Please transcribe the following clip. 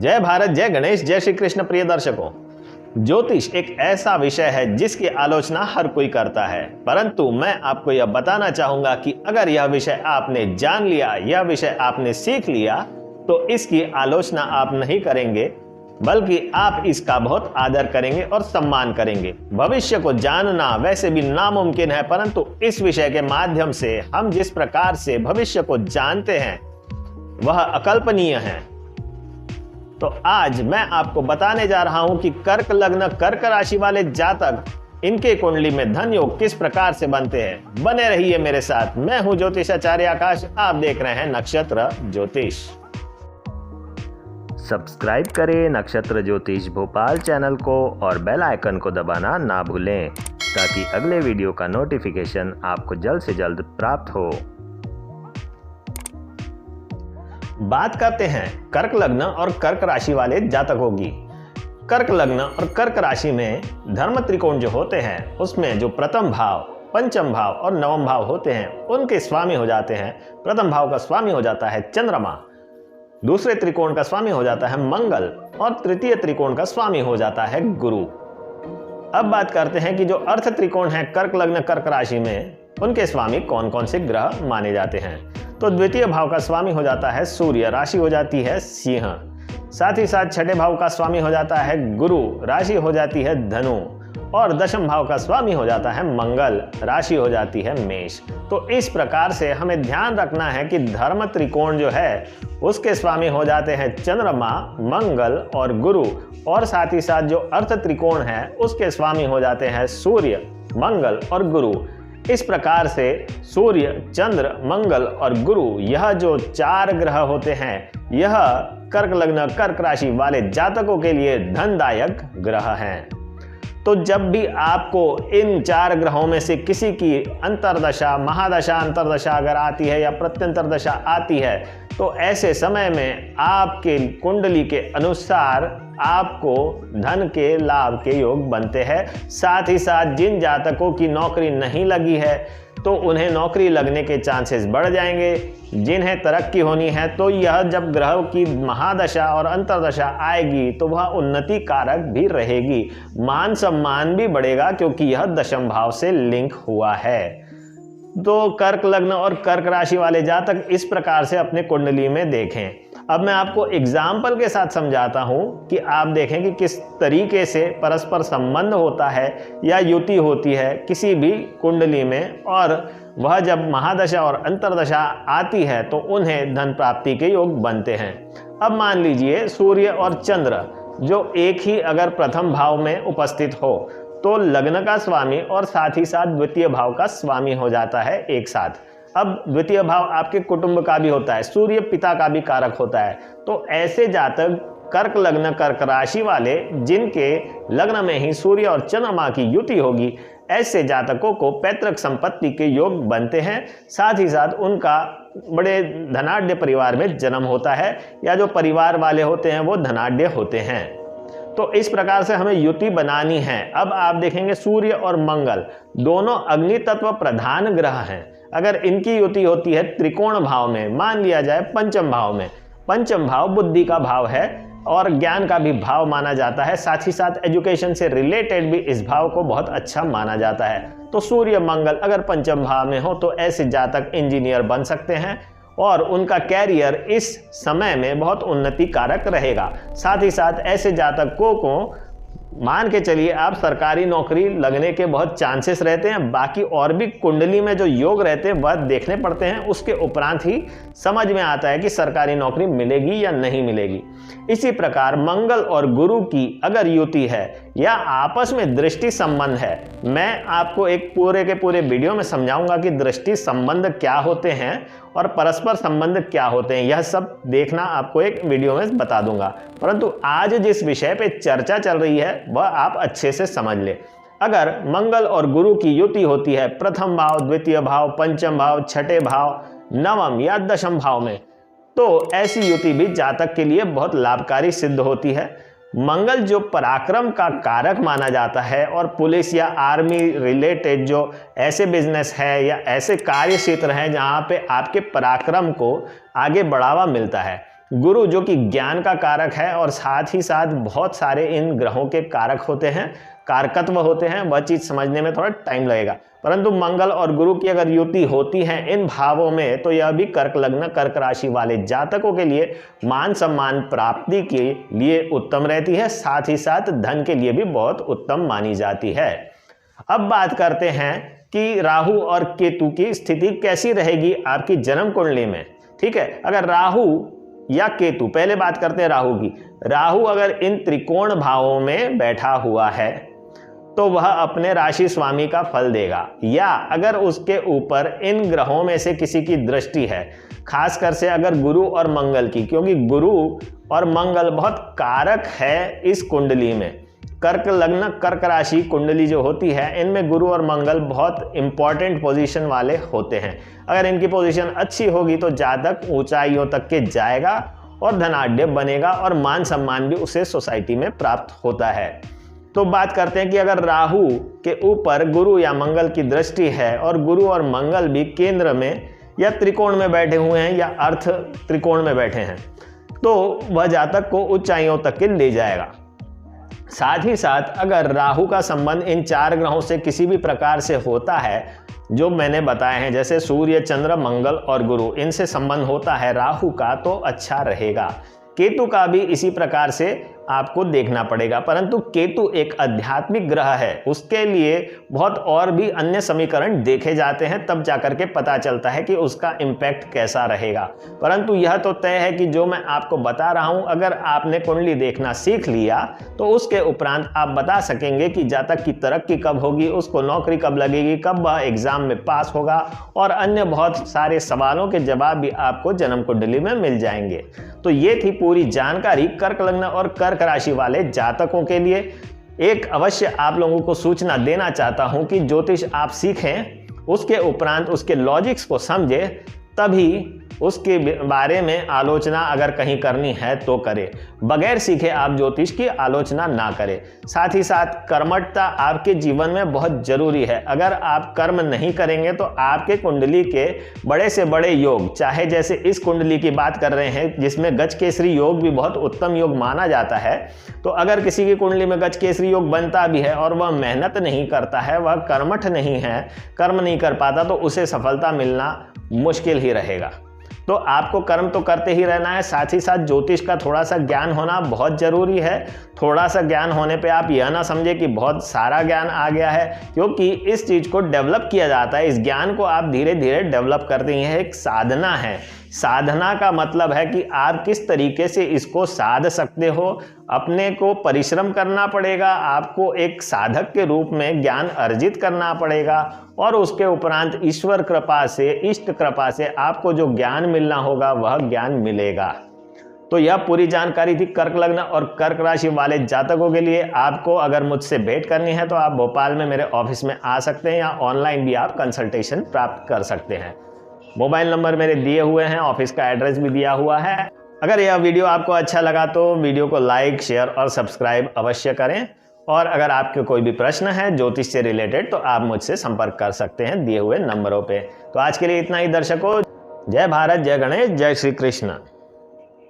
जय भारत, जय गणेश, जय श्री कृष्ण। प्रिय दर्शकों, ज्योतिष एक ऐसा विषय है जिसकी आलोचना हर कोई करता है, परंतु मैं आपको यह बताना चाहूंगा कि अगर यह विषय आपने जान लिया, यह विषय आपने सीख लिया, तो इसकी आलोचना आप नहीं करेंगे, बल्कि आप इसका बहुत आदर करेंगे और सम्मान करेंगे। भविष्य को जानना वैसे भी नामुमकिन है, परंतु इस विषय के माध्यम से हम जिस प्रकार से भविष्य को जानते हैं वह अकल्पनीय है। तो आज मैं आपको बताने जा रहा हूं कि कर्क लग्न, कर्क राशि वाले जातक, इनके कुंडली में धन योग किस प्रकार से बनते हैं। बने रहिए मेरे साथ। मैं हूं ज्योतिषाचार्य आकाश, आप देख रहे हैं नक्षत्र ज्योतिष। सब्सक्राइब करें नक्षत्र ज्योतिष भोपाल चैनल को और बेल आइकन को दबाना ना भूलें, ताकि अगले वीडियो का नोटिफिकेशन आपको जल्द से जल्द प्राप्त हो। बात करते हैं कर्क लग्न और कर्क राशि वाले जातकों की। कर्क लग्न और कर्क राशि में धर्म त्रिकोण जो होते हैं, उसमें जो प्रथम भाव, पंचम भाव और नवम भाव होते हैं, उनके स्वामी हो जाते हैं। प्रथम भाव का स्वामी हो जाता है चंद्रमा, दूसरे त्रिकोण का स्वामी हो जाता है मंगल और तृतीय त्रिकोण का स्वामी हो जाता है गुरु। अब बात करते हैं कि जो अर्थ त्रिकोण है कर्क लग्न कर्क राशि में, उनके स्वामी कौन कौन से ग्रह माने जाते हैं। तो द्वितीय भाव का स्वामी हो जाता है सूर्य, राशि हो जाती है सिंह। साथ ही साथ छठे भाव का स्वामी हो जाता है गुरु, राशि हो जाती है धनु। और दशम भाव का स्वामी हो जाता है मंगल, राशि हो जाती है मेष। तो इस प्रकार से हमें ध्यान रखना है कि धर्म त्रिकोण जो है उसके स्वामी हो जाते हैं चंद्रमा, मंगल और गुरु, और साथ ही साथ जो अर्थ त्रिकोण है उसके स्वामी हो जाते हैं सूर्य, मंगल और गुरु। इस प्रकार से सूर्य, चंद्र, मंगल और गुरु, यह जो चार ग्रह होते हैं, यह कर्क लग्न कर्क राशि वाले जातकों के लिए धनदायक ग्रह हैं। तो जब भी आपको इन चार ग्रहों में से किसी की अंतर्दशा, महादशा अंतर्दशा अगर आती है या प्रत्यंतर दशा आती है, तो ऐसे समय में आपके कुंडली के अनुसार आपको धन के लाभ के योग बनते हैं। साथ ही साथ जिन जातकों की नौकरी नहीं लगी है, तो उन्हें नौकरी लगने के चांसेस बढ़ जाएंगे। जिन्हें तरक्की होनी है, तो यह जब ग्रहों की महादशा और अंतर्दशा आएगी तो वह उन्नति कारक भी रहेगी, मान सम्मान भी बढ़ेगा, क्योंकि यह दशम भाव से लिंक हुआ है। तो कर्क लग्न और कर्क राशि वाले जातक इस प्रकार से अपने कुंडली में देखें। अब मैं आपको एग्जाम्पल के साथ समझाता हूं कि आप देखें कि किस तरीके से परस्पर संबंध होता है या युति होती है किसी भी कुंडली में, और वह जब महादशा और अंतर्दशा आती है तो उन्हें धन प्राप्ति के योग बनते हैं। अब मान लीजिए सूर्य और चंद्र जो एक ही अगर प्रथम भाव में उपस्थित हो, तो लग्न का स्वामी और साथ ही साथ द्वितीय भाव का स्वामी हो जाता है एक साथ। अब द्वितीय भाव आपके कुटुंब का भी होता है, सूर्य पिता का भी कारक होता है। तो ऐसे जातक कर्क लग्न कर्क राशि वाले जिनके लग्न में ही सूर्य और चंद्रमा की युति होगी, ऐसे जातकों को पैतृक संपत्ति के योग बनते हैं। साथ ही साथ उनका बड़े धनाढ्य परिवार में जन्म होता है, या जो परिवार वाले होते हैं वो धनाढ्य होते हैं। तो इस प्रकार से हमें युति बनानी है। अब आप देखेंगे सूर्य और मंगल दोनों अग्नि तत्व प्रधान ग्रह हैं। अगर इनकी युति होती है त्रिकोण भाव में, मान लिया जाए पंचम भाव में, पंचम भाव बुद्धि का भाव है और ज्ञान का भी भाव माना जाता है। साथ ही साथ एजुकेशन से रिलेटेड भी इस भाव को बहुत अच्छा माना जाता है। तो सूर्य मंगल अगर पंचम भाव में हो, तो ऐसे जातक इंजीनियर बन सकते हैं और उनका कैरियर इस समय में बहुत उन्नति कारक रहेगा। साथ ही साथ ऐसे जातकों को मान के चलिए आप सरकारी नौकरी लगने के बहुत चांसेस रहते हैं। बाकी और भी कुंडली में जो योग रहते हैं वह देखने पड़ते हैं, उसके उपरांत ही समझ में आता है कि सरकारी नौकरी मिलेगी या नहीं मिलेगी। इसी प्रकार मंगल और गुरु की अगर युति है या आपस में दृष्टि संबंध है, मैं आपको एक पूरे के पूरे वीडियो में समझाऊंगा कि दृष्टि संबंध क्या होते हैं और परस्पर संबंध क्या होते हैं। यह सब देखना आपको एक वीडियो में बता दूंगा, परंतु आज जिस विषय पे चर्चा चल रही है वह आप अच्छे से समझ ले। अगर मंगल और गुरु की युति होती है प्रथम भाव, द्वितीय भाव, पंचम भाव, छठे भाव, नवम या दशम भाव में, तो ऐसी युति भी जातक के लिए बहुत लाभकारी सिद्ध होती है। मंगल जो पराक्रम का कारक माना जाता है और पुलिस या आर्मी रिलेटेड जो ऐसे बिजनेस है या ऐसे कार्य क्षेत्र हैं जहां पे आपके पराक्रम को आगे बढ़ावा मिलता है, गुरु जो कि ज्ञान का कारक है और साथ ही साथ बहुत सारे इन ग्रहों के कारक होते हैं, कारकत्व होते हैं, वह चीज़ समझने में थोड़ा टाइम लगेगा। परंतु मंगल और गुरु की अगर युति होती है इन भावों में, तो यह भी कर्क लग्न कर्क राशि वाले जातकों के लिए मान सम्मान प्राप्ति के लिए उत्तम रहती है, साथ ही साथ धन के लिए भी बहुत उत्तम मानी जाती है। अब बात करते हैं कि राहु और केतु की स्थिति कैसी रहेगी आपकी जन्म कुंडली में। ठीक है, अगर राहु या केतु, पहले बात करते हैं राहु की। राहु अगर इन त्रिकोण भावों में बैठा हुआ है तो वह अपने राशि स्वामी का फल देगा, या अगर उसके ऊपर इन ग्रहों में से किसी की दृष्टि है, खासकर से अगर गुरु और मंगल की, क्योंकि गुरु और मंगल बहुत कारक है इस कुंडली में। कर्क लग्न कर्क राशि कुंडली जो होती है, इनमें गुरु और मंगल बहुत इंपॉर्टेंट पोजीशन वाले होते हैं। अगर इनकी पोजीशन अच्छी होगी तो जातक ऊंचाइयों तक के जाएगा और धनाढ्य बनेगा और मान सम्मान भी उसे सोसाइटी में प्राप्त होता है। तो बात करते हैं कि अगर राहु के ऊपर गुरु या मंगल की दृष्टि है और गुरु और मंगल भी केंद्र में या त्रिकोण में बैठे हुए हैं या अर्थ त्रिकोण में बैठे हैं, तो वह जातक को ऊंचाइयों तक के ले जाएगा। साथ ही साथ अगर राहु का संबंध इन 4 ग्रहों से किसी भी प्रकार से होता है, जो मैंने बताए हैं, जैसे सूर्य, चंद्र, मंगल और गुरु, इनसे संबंध होता है राहु का, तो अच्छा रहेगा। केतु का भी इसी प्रकार से आपको देखना पड़ेगा, परंतु केतु एक आध्यात्मिक ग्रह है, उसके लिए बहुत और भी अन्य समीकरण देखे जाते हैं, तब जाकर के पता चलता है कि उसका इम्पैक्ट कैसा रहेगा। परंतु यह तो तय है कि जो मैं आपको बता रहा हूं, अगर आपने कुंडली देखना सीख लिया तो उसके उपरांत आप बता सकेंगे कि जातक की तरक्की कब होगी, उसको नौकरी कब लगेगी, कब वह एग्जाम में पास होगा, और अन्य बहुत सारे सवालों के जवाब भी आपको जन्म कुंडली में मिल जाएंगे। तो ये थी पूरी जानकारी कर्क लग्न और कर्क राशि वाले जातकों के लिए। एक अवश्य आप लोगों को सूचना देना चाहता हूं कि ज्योतिष आप सीखें, उसके उपरांत उसके लॉजिक्स को समझें, तभी उसके बारे में आलोचना अगर कहीं करनी है तो करें। बगैर सीखे आप ज्योतिष की आलोचना ना करें। साथ ही साथ कर्मठता आपके जीवन में बहुत जरूरी है। अगर आप कर्म नहीं करेंगे तो आपके कुंडली के बड़े से बड़े योग, चाहे जैसे इस कुंडली की बात कर रहे हैं जिसमें गजकेसरी योग भी बहुत उत्तम योग माना जाता है, तो अगर किसी की कुंडली में गजकेसरी योग बनता भी है और वह मेहनत नहीं करता है, वह कर्मठ नहीं है, कर्म नहीं कर पाता, तो उसे सफलता मिलना मुश्किल ही रहेगा। तो आपको कर्म तो करते ही रहना है, साथ ही साथ ज्योतिष का थोड़ा सा ज्ञान होना बहुत ज़रूरी है। थोड़ा सा ज्ञान होने पे आप यह ना समझे कि बहुत सारा ज्ञान आ गया है, क्योंकि इस चीज़ को डेवलप किया जाता है। इस ज्ञान को आप धीरे धीरे डेवलप करते हैं, एक साधना है। साधना का मतलब है कि आप किस तरीके से इसको साध सकते हो। अपने को परिश्रम करना पड़ेगा, आपको एक साधक के रूप में ज्ञान अर्जित करना पड़ेगा, और उसके उपरांत ईश्वर कृपा से, इष्ट कृपा से आपको जो ज्ञान मिलना होगा वह ज्ञान मिलेगा। तो यह पूरी जानकारी थी कर्क लग्न और कर्क राशि वाले जातकों के लिए। आपको अगर मुझसे भेंट करनी है तो आप भोपाल में मेरे ऑफिस में आ सकते हैं, या ऑनलाइन भी आप कंसल्टेशन प्राप्त कर सकते हैं। मोबाइल नंबर मेरे दिए हुए हैं, ऑफिस का एड्रेस भी दिया हुआ है। अगर यह वीडियो आपको अच्छा लगा तो वीडियो को लाइक, शेयर और सब्सक्राइब अवश्य करें। और अगर आपके कोई भी प्रश्न है ज्योतिष से रिलेटेड तो आप मुझसे संपर्क कर सकते हैं दिए हुए नंबरों पे। तो आज के लिए इतना ही दर्शकों। जय भारत, जय गणेश, जय श्री कृष्ण।